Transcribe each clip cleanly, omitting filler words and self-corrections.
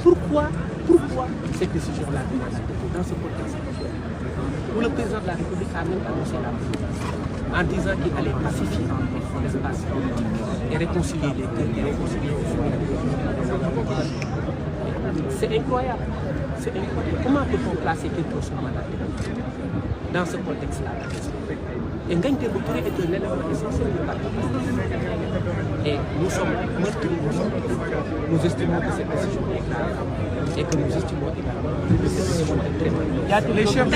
Pourquoi cette décision-là dans ce contexte où le président de la République a même annoncé la paix en disant qu'il allait pacifier l'espace politique et réconcilier les deux, et réconcilier les deux. C'est incroyable. C'est incroyable. Comment peut-on placer quelque chose dans ce contexte-là? Et Ngagne Demba Touré est un élément essentiel du parti. Et nous sommes meurtris, nous estimons que cette décision est grave et que nous estimons également que cette décision est très mal. Les chefs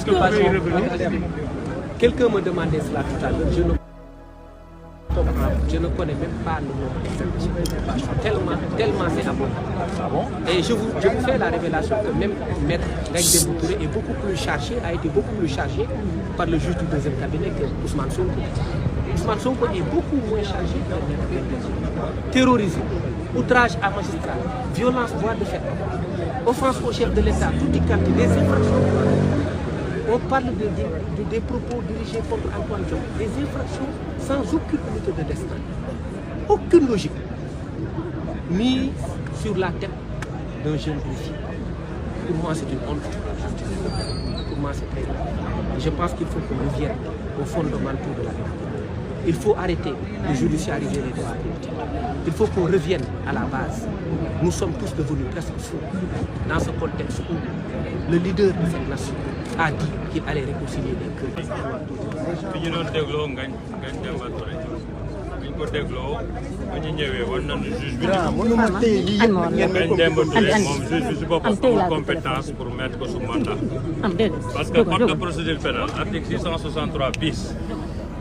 d'occupation. Quelqu'un me demandait cela tout à l'heure. Je ne connais même pas le nom de cette occupation. Tellement c'est abondant. Et je vous fais la révélation que même Maître Ngagne Demba Touré est beaucoup plus chargé, a été beaucoup plus chargé par le juge du deuxième cabinet que Ousmane Sonko. Ousmane Sonko est beaucoup moins chargé que Maître Ngagne Demba Touré. Terrorisme, outrage à magistrat, violence, voie de fait, offense au chef de l'État, tout y quanti, des infractions. On parle des propos dirigés contre Antoine Diome, des infractions sans aucune unité de destin, aucune logique, mise sur la tête d'un jeune policier. Pour moi, c'est une honte. Pour moi, c'est très grave. Je pense qu'il faut qu'on revienne aux fondamentaux de la République. Il faut arrêter de judiciariser les débats politiques. Il faut qu'on revienne à la base. Nous sommes tous devenus presque fous dans ce contexte où le leader de cette nation a dit qu'il allait réconcilier les cœurs. fi ñu doon dégloo Ngagne Demba Touré bi ñu ko dégloo ba ñu ñëwee war nañu juge bi. Ngagne Demba Touré moom juge bi si boppam amul compétence pour mettre ko sous mandat. parce que code de procédure pénale article 663 bis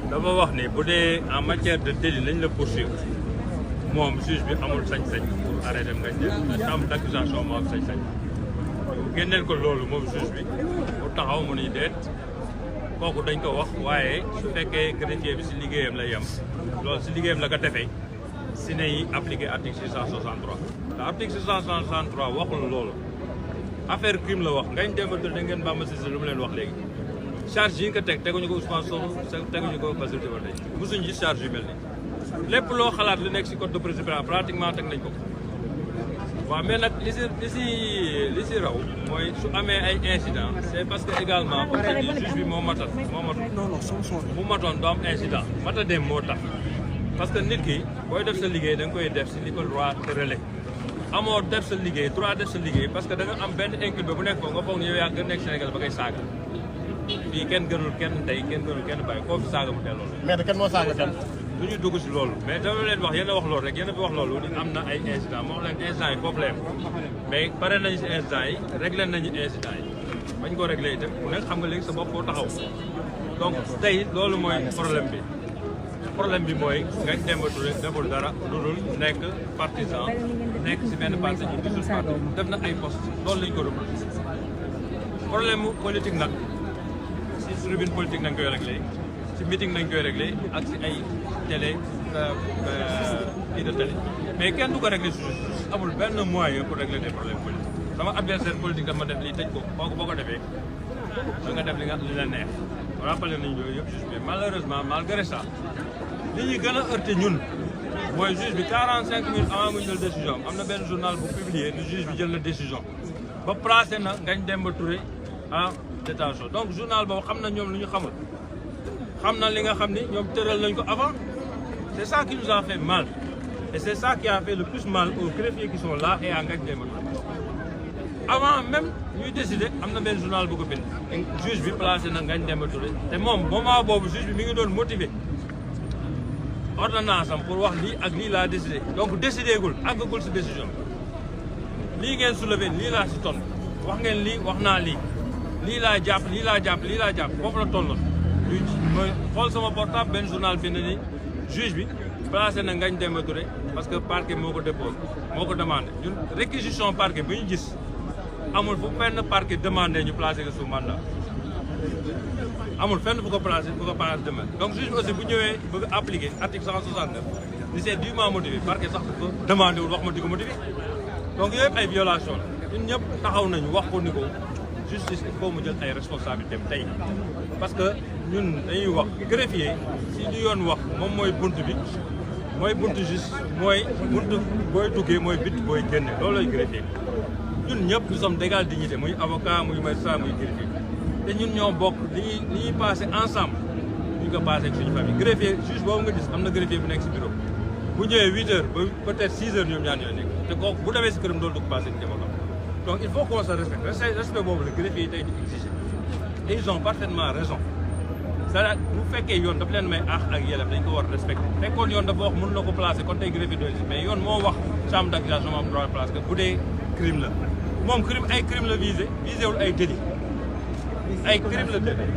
dafa wax ni bu dee en matière de délit nañ la poursuivre moom juge bi amul sañ-sañ pour arrêter Ngagne Demba chambre d'accusation moo am sañ-sañ. génneel ko loolu moom juge bi mu taxaw mu ni déet kooku dañ ko wax waaye su fekkee greffier bi si liggéeyam la yem loolu si liggéeyam la ko defee si nay appliqué article 663 te article 663 waxul loolu affaire crime la wax Ngagne Demba Touré da ngeen Bamba Cissé lu mu leen wax léegi charge yi nga teg teguñu ko Ousmane Sonko teguñu ko Bassirou Diomaye Faye mosuñu gis charge yu mel ni lépp loo xalaat lu nekk si code de procédure pénale pratiquement teg nañ ko waaw mais nag li si raw mooy su amee ay incident c'est parce que également comme je dis juge bi moo matoon bu matoon du am incident mata dem moo tax parce que nit ki booy def sa liggéey da nga koy def si li ko droit tërale amoo def sa liggéey droit def sa liggéey parce que da nga am benn inculpé bu nekk foofu nga foog ne yow yaa gën nekk Sénégal ba ngay saaga fii kenn gënul kenn tey kenn gënul kenn bàyyi koo fi saaga mu delloo mais kenn moo saaga kenn du ñu dugg si loolu mais dama leen wax yéen a wax loolu rek yéen a fi wax loolu am na ay incidents moo wax leen incidents yi foofu la yem mais pare nañu si incidents yi réglé nañu incidents yi bañ ko réglé itam ku nekk xam nga léegi sa bopp foo taxaw donc tey loolu mooy problème bi mooy Ngagne Demba Touré deful dara lu dul nekk partisan nekk si benn parti ñu gisul parti def na ay poste loolu lañ ko reproché problème mu politique nag si tribune politique nañ koy réglé si meeting nañ koy réglé ak si ay télé kii de télé mais kenn du ko réglé si amul benn moyen pour régler des problèmes politiques sama adversaire politique dama def lii tëj ko kooku boo ko defee da nga def li la neex rappelé nañ yooyu yëpp juge mais malheureusement malgré ça li ñuy gën a heurté ñun mooy juge bi 45 minutes avant mu jël décision am na benn journal bu publié ni juge bi jël na décision ba placé na Ngagne Demba Touré en détention donc journal boobu xam na ñoom lu ñu xamul xam na li nga xam ni ñoom tëral nañ ko avant c'est ça qui nous a fait mal et c'est ça qui a fait le plus mal aux greffiers qui sont là et à Ngagne Demba Touré avant même ñuy décider am na benn journal bu ko bind juge bi placé na Ngagne Demba Touré te moom moment boobu juge bi mi ngi doon motiver ordonnance am pour wax lii ak lii laa décidé donc décidé gul àggagul si décision lii ngeen soulevé lii laa si tontu wax ngeen lii wax naa lii laa jàpp lii laa jàpp foofu la tolloon mooy xool sama portable benn journal bind ni juge bi placé na Ngagne Demba Touré parce que parquet moo ko déposé moo ko demandé ñun réquisition parquet bi ñu gis amul fu fenn parquet demandé ñu placé ko sous mandat amul fenn fu ko placé demandé donc juge bi aussi bu ñëwee bëgg appliquer article 169 ni c'est dûment motivé parquet sax ko demandé wul wax ma di ko motivé donc yooyu yëpp ay violation la ñun ñëpp taxaw nañu wax ko ni ko justice il faut mu jël ay responsabilités tey parce que ñun dañuy wax greffier si ñu yoon wax moom mooy bunt bi mooy buntu juste mooy buntu booy duggee mooy bit booy génne loolu lay greffier ñun ñëpp nous sommes d'égale dignité muy avocat muy magistrat muy greffier te ñun ñoo bokk li ñuy passé ensemble ñu ko passé ak suñu famille greffier juge boobu nga gis am na greffier bu nekk si bureau bu ñëwee 8 heures ba peut-être 6 heures ñoom ñaar ñooy nekk te kooku bu demee si këram loolu du ko passé ni jamono donc il faut qu'on se respecte respect boobu la greffier yi tey di exiger et ils ont parfaitement raison c'est-à-dire bu fekkee yoon daf leen may ak yelleef dañ ko war a respecté fekkoon yoon dafa wax mën na ko placer kon tey greffier doy mais yoon moo wax chambre d'accusation am droit de place que bu dee crime la moom crime ay crime la visé wul ay délit ay crime la délit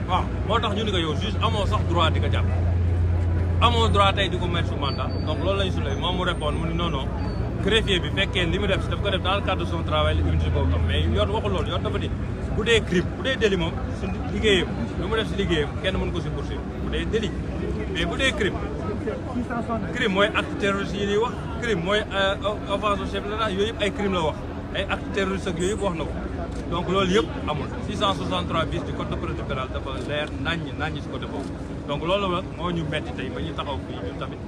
waaw moo tax ñu ni ko yow juge amoo sax droit di ko jàpp amoo droit tey di ko mettre sous mandat donc loolu lañu suley moom mu répondre mu ni non non greffier bi fekkee li mu def si daf ko def dans le cadre de son travail immunité boobu am mais yoon waxul loolu yoon dafa ni bu dee crime bu dee délit moom su liggéeyam lu mu def si liggéeyam kenn mën ko si poursuivre bu dee délit mais bu dee crime mooy acte terroriste yi ñuy wax crime mooy offense au chef de l'État yooyu yëpp ay crime la wax ay acte terroriste ak yooyu yëpp wax na ko donc loolu yëpp amul 663 bis du code de procédure pénale dafa leer naññ si côté boobu donc loolu la moo ñu metti tey ba ñu taxaw fii ñun tamit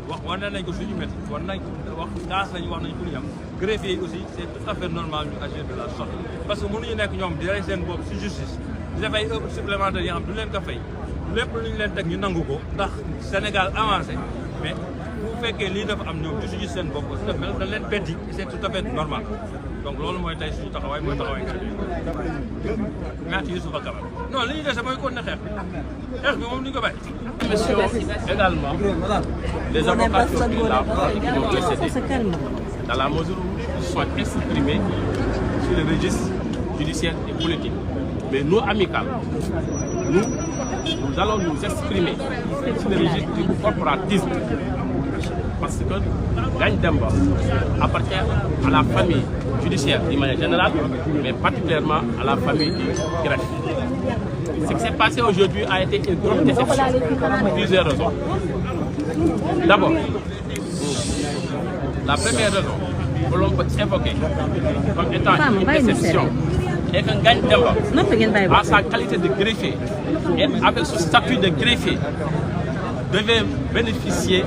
war nañ ko suñu metti war nañ wax gaas lañu wax nañ fu ñu yam greffier yi aussi c'est tout à fait normal ñu agir de la sorte parce que mënuñu nekk ñoom di rey seen bopp si justice di def ay heures supplémentaires yi xam du leen ko fay lépp lu ñu leen teg ñu nangu ko ndax Sénégal avancé mais bu fekkee lii dafa am ñoom gisuñu seen bopp aussi dafa mel dañ leen beddi c'est tout à fait normal donc loolu mooy tey suñu taxawaay mooy taxawaay Maître Youssoupha Camara non li ñu dese mooy kon ne xeex bi moom duñu ko bàyyi. Monsieur, également, les avocats qui ont pris la parole et qui m'ont précédé, dans la mesure où ils sont exprimés sur le registre judiciaire et politique. Mais nous, amicales, nous allons nous exprimer sur le registre du corporatisme. Parce que Ngagne Demba appartient à la famille judiciaire d'une manière générale, mais particulièrement à la famille du greffe. Ce qui s'est passé aujourd'hui a été une grande déception pour plusieurs raisons. D'abord, la première raison que l'on peut évoquer comme étant une déception est que Ngagne Demba, à sa qualité de greffier et avec son statut de greffier, devait bénéficier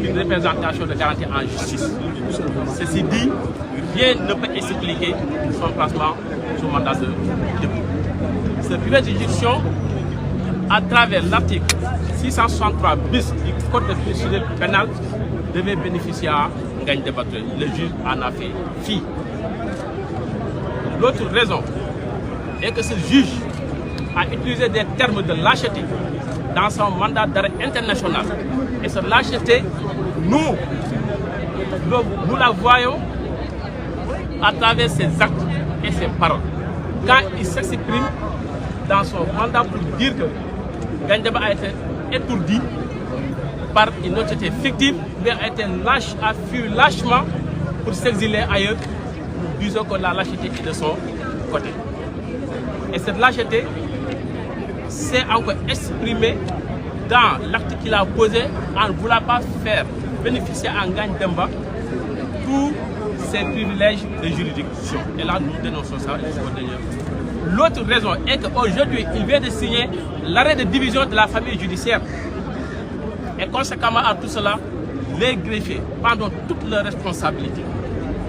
d'une représentation de garantie en justice. Ceci dit, rien ne peut expliquer son placement sous mandat de dépôt. Cette privé de juridiction, à travers l'article 663 bis du Code de procédure pénale, devait bénéficier à Ngagne Demba. Le juge en a fait fi. L'autre raison est que ce juge a utilisé des termes de lâcheté dans son mandat d'arrêt international. Et cette lâcheté, nous la voyons à travers ses actes et ses paroles. Quand il s'exprime dans son mandat pour dire que Ngagne Demba a été étourdi par une autorité fictive, mais a été lâche, a fui lâchement pour s'exiler ailleurs, disons que la lâcheté est de son côté. Et cette lâcheté s'est encore exprimée dans l'acte qu'il a posé en ne voulant pas faire bénéficier à Ngagne Demba tous ses privilèges de juridiction. Et là, nous dénonçons ça. L'autre raison est qu'aujourd'hui, il vient de signer l'arrêt de division de la famille judiciaire. Et conséquemment à tout cela, les greffiers prendront toutes leurs responsabilités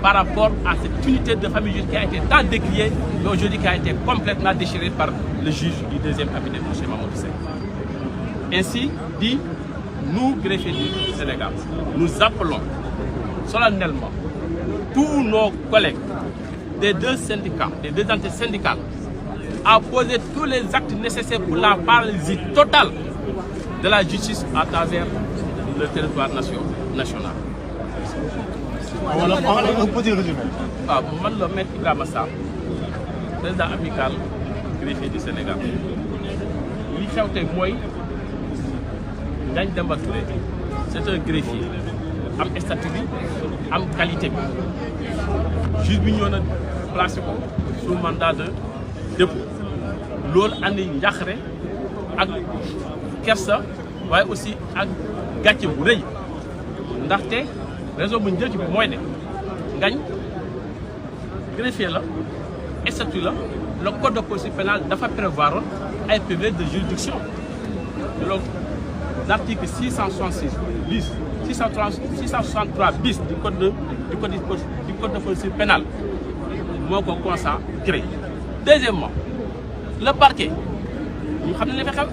par rapport à cette unité de famille judiciaire qui a été tant décriée, mais aujourd'hui qui a été complètement déchirée par le juge du deuxième cabinet, M. Mamadou Seck. Ainsi dit, nous, greffiers du Sénégal, nous appelons solennellement tous nos collègues des deux syndicats, des deux entités syndicales, à poser tous les actes nécessaires pour la paralysie totale de la justice à travers le territoire national. On peut dire résumé. Ah, moi, le maître Ibrahima Sarr, président amical greffier du Sénégal. Li xew tey mooy Ngagne Demba Touré, c'est un greffier am statut bi am qualité bi juge bi ñëw na placé ko sous mandat de dépôt loolu andi njaxare ak kersa waaye aussi ak gàcce bu rëy ndaxte raison bu njëkk bi mooy ne Ngagne greffier la statut la le code de procédure pénale dafa prévoir ay privilèges de juridiction donc l'article 666 bis 663 bis du code de procédure pénale moo ko consacré. Deuxièmement, le parquet ñu xam ne li fi xew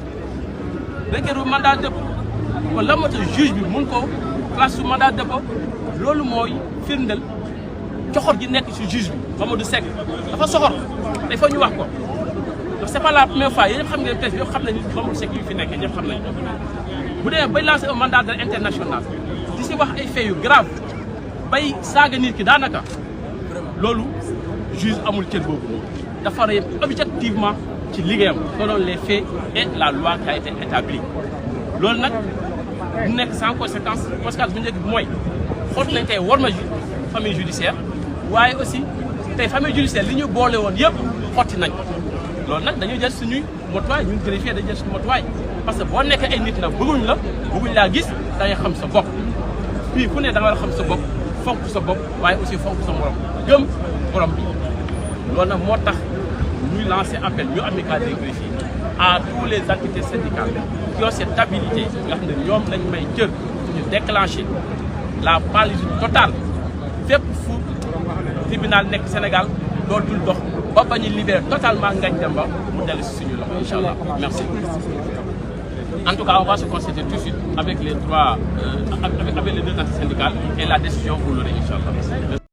requérir mandat de dépôt kon la moo tax juge bi mun ko classe su mandat de dépôt loolu mooy firndeel coxor gi nekk ci juge bi Mamadou Seck dafa soxor il faut ñu wax ko donc c'est pas la première fois yéen xam ngeen presse bi yëpp xam nañu Mamadou Seck yu fi nekk ñëpp xam nañu bu demee bay lancer un mandat d'arrêt international di si wax ay faits yu grave bay saaga nit ki daanaka loolu juge amul cër boobu dafa rey objectivement ci liggéeyam selon les faits et la loi qui a été établie loolu nag du nekk sans conséquence bu njëkk bi mooy xool nañ tey war ma famille judiciaire waaye aussi tey famille judiciaire li ñu boole woon yëpp xotti nañ loolu nag dañuy jël suñuy motuwaay ñun greffier dañuy jël suñu motuwaay parce que boo nekkee ay nit nag bëgguñ laa gis da ngay xam sa bopp fii ku ne da nga war a xam sa bopp fonk sa bopp waaye aussi fonk sa morom gëm borom bi loolu nag moo tax ñuy lancer appel ñu amicale des greffiers à tous les entités syndicales qui ont cette habilité nga xam ne ñoom lañ may cër ñu déclencher la paralysie totale fépp fu tribunal nekk Sénégal dootul dox ba bañu libérer totalement Ngagne Demba mu dellu si suñu loxo incha allah merci. En tout cas, on va se concerter tout de suite avec les deux entités syndicales et la décision vous l'aurez incha allah.